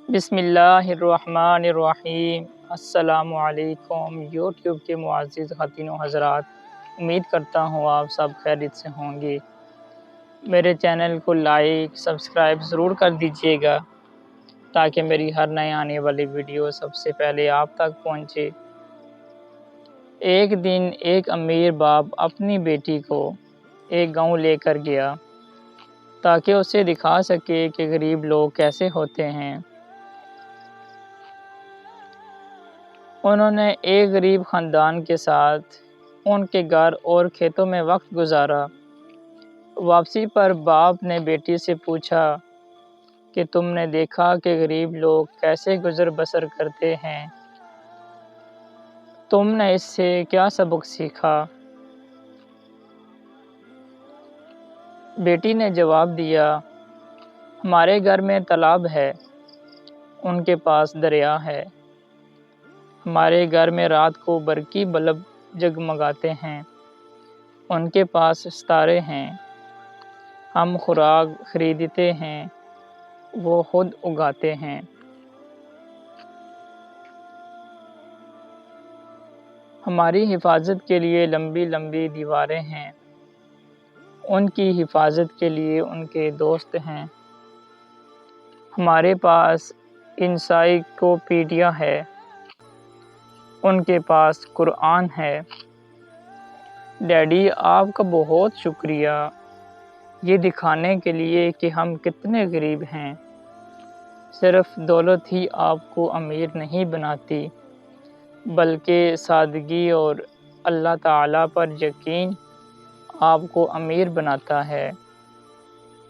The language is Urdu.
بسم اللہ الرحمن الرحیم۔ السلام علیکم یوٹیوب کے معزز خواتین و حضرات، امید کرتا ہوں آپ سب خیریت سے ہوں گے۔ میرے چینل کو لائک سبسکرائب ضرور کر دیجیے گا تاکہ میری ہر نئے آنے والی ویڈیو سب سے پہلے آپ تک پہنچے۔ ایک دن ایک امیر باپ اپنی بیٹی کو ایک گاؤں لے کر گیا تاکہ اسے دکھا سکے کہ غریب لوگ کیسے ہوتے ہیں۔ انہوں نے ایک غریب خاندان کے ساتھ ان کے گھر اور کھیتوں میں وقت گزارا۔ واپسی پر باپ نے بیٹی سے پوچھا کہ تم نے دیکھا کہ غریب لوگ کیسے گزر بسر کرتے ہیں، تم نے اس سے کیا سبق سیکھا؟ بیٹی نے جواب دیا، ہمارے گھر میں تالاب ہے، ان کے پاس دریا ہے۔ ہمارے گھر میں رات کو برقی بلب جگمگاتے ہیں، ان کے پاس ستارے ہیں۔ ہم خوراک خریدتے ہیں، وہ خود اگاتے ہیں۔ ہماری حفاظت کے لیے لمبی لمبی دیواریں ہیں، ان کی حفاظت کے لیے ان کے دوست ہیں۔ ہمارے پاس انسائکلوپیڈیا ہے، ان کے پاس قرآن ہے۔ ڈیڈی، آپ کا بہت شکریہ، یہ دکھانے کے لیے کہ ہم کتنے غریب ہیں۔ صرف دولت ہی آپ کو امیر نہیں بناتی، بلکہ سادگی اور اللہ تعالیٰ پر یقین آپ کو امیر بناتا ہے۔